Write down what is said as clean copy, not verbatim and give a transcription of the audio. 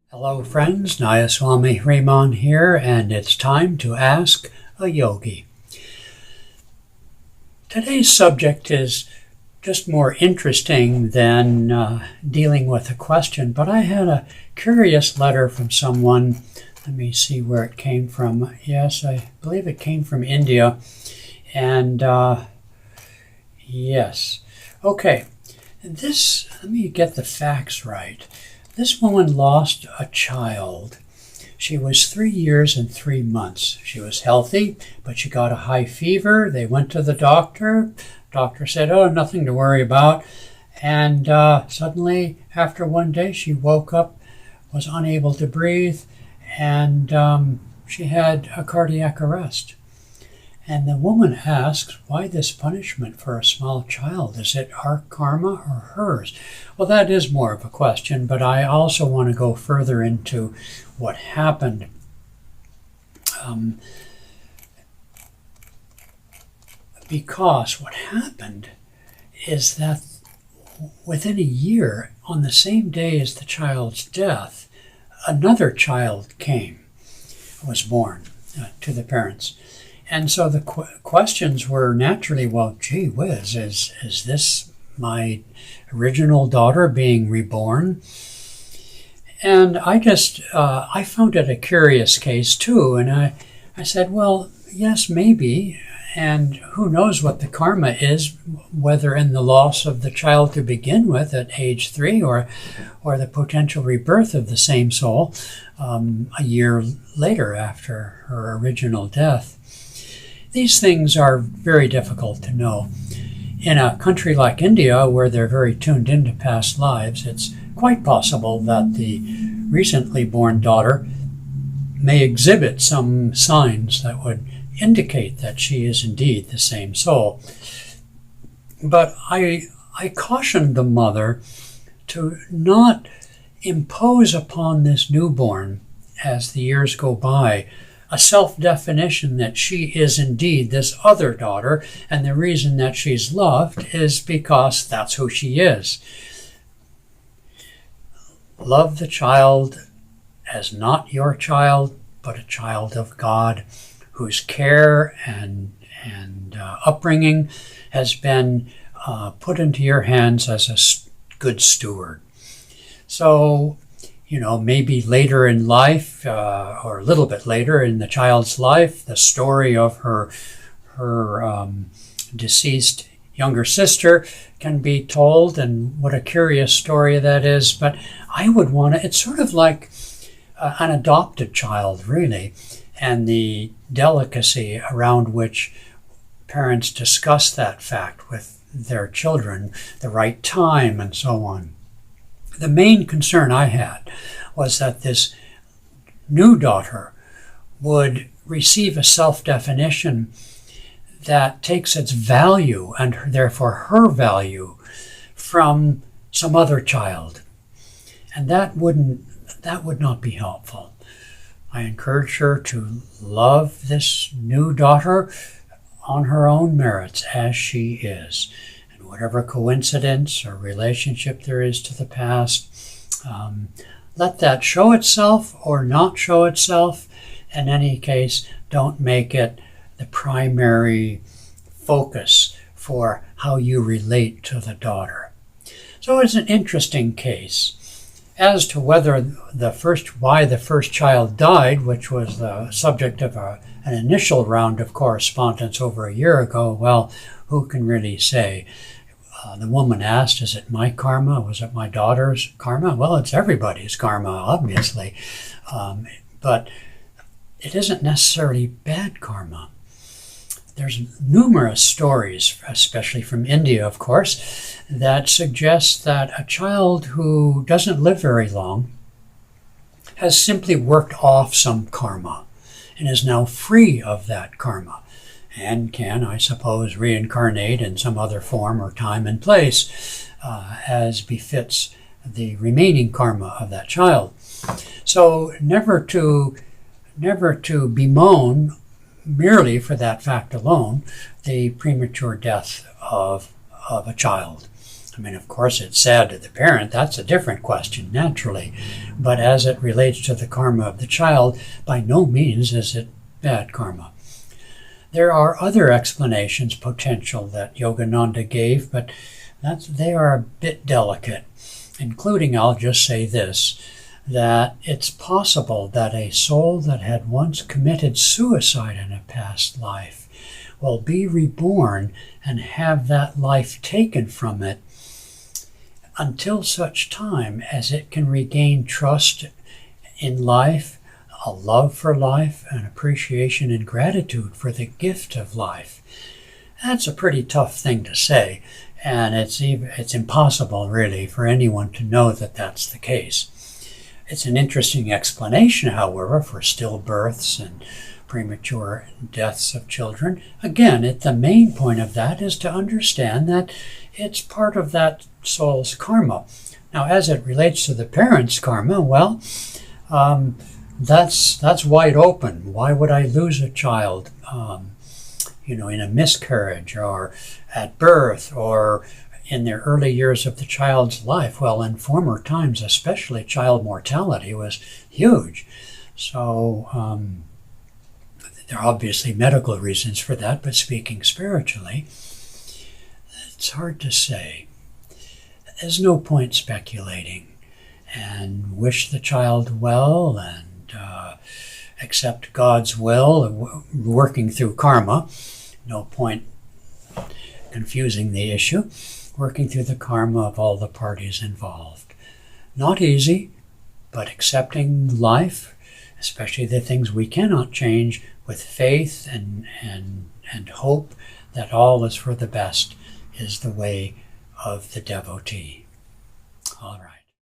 Hello friends, Nayaswami Hriman here, and it's time to ask a yogi. Today's subject is just more interesting than dealing with a question, but I had a curious letter from someone. Let me see where it came from. Yes, I believe it came from India, and yes. Okay, let me get the facts right. This woman lost a child. She was 3 years and 3 months. She was healthy, but she got a high fever. They went to the doctor. Doctor said, "Oh, nothing to worry about." And suddenly, after one day, she woke up, was unable to breathe, and she had a cardiac arrest. And the woman asks, why this punishment for a small child? Is it our karma or hers? Well, that is more of a question, but I also want to go further into what happened. Because what happened is that within a year, on the same day as the child's death, another child was born to the parents. And so the questions were naturally, well, gee whiz, is this my original daughter being reborn? And I found it a curious case too. And I said, well, yes, maybe. And who knows what the karma is, whether in the loss of the child to begin with at age 3 or the potential rebirth of the same soul a year later after her original death. These things are very difficult to know. In a country like India, where they're very tuned into past lives, it's quite possible that the recently born daughter may exhibit some signs that would indicate that she is indeed the same soul. But I cautioned the mother to not impose upon this newborn, as the years go by, a self-definition that she is indeed this other daughter, and the reason that she's loved is because that's who she is. Love the child as not your child, but a child of God, whose care and upbringing has been put into your hands as a good steward. So, maybe later in life, or a little bit later in the child's life, the story of her deceased younger sister can be told, and what a curious story that is. But I would want to, it's sort of like an adopted child, really, and the delicacy around which parents discuss that fact with their children, the right time, and so on. The main concern I had was that this new daughter would receive a self-definition that takes its value, and therefore her value, from some other child. And that would not be helpful. I encourage her to love this new daughter on her own merits as she is. Whatever coincidence or relationship there is to the past, let that show itself or not show itself. In any case, don't make it the primary focus for how you relate to the daughter. So it's an interesting case. As to why the first child died, which was the subject of an initial round of correspondence over a year ago, well, who can really say? The woman asked, is it my karma? Was it my daughter's karma? Well, it's everybody's karma, obviously. But it isn't necessarily bad karma. There's numerous stories, especially from India, of course, that suggest that a child who doesn't live very long has simply worked off some karma and is now free of that karma, and can, I suppose, reincarnate in some other form or time and place as befits the remaining karma of that child. So never to bemoan, merely for that fact alone, the premature death of a child. I mean, of course, it's sad to the parent. That's a different question, naturally. But as it relates to the karma of the child, by no means is it bad karma. There are other explanations potential that Yogananda gave, but they are a bit delicate, including, I'll just say this, that it's possible that a soul that had once committed suicide in a past life will be reborn and have that life taken from it until such time as it can regain trust in life, a love for life, an appreciation and gratitude for the gift of life. That's a pretty tough thing to say, and it's impossible, really, for anyone to know that that's the case. It's an interesting explanation, however, for stillbirths and premature deaths of children. Again, the main point of that is to understand that it's part of that soul's karma. Now, as it relates to the parent's karma, well, that's wide open. Why would I lose a child, in a miscarriage or at birth or in the early years of the child's life? Well, in former times, especially, child mortality was huge. So there are obviously medical reasons for that, but speaking spiritually, it's hard to say. There's no point speculating, and wish the child well and accept God's will, working through karma. No point confusing the issue. Working through the karma of all the parties involved. Not easy, but accepting life, especially the things we cannot change, with faith and hope that all is for the best, is the way of the devotee. All right.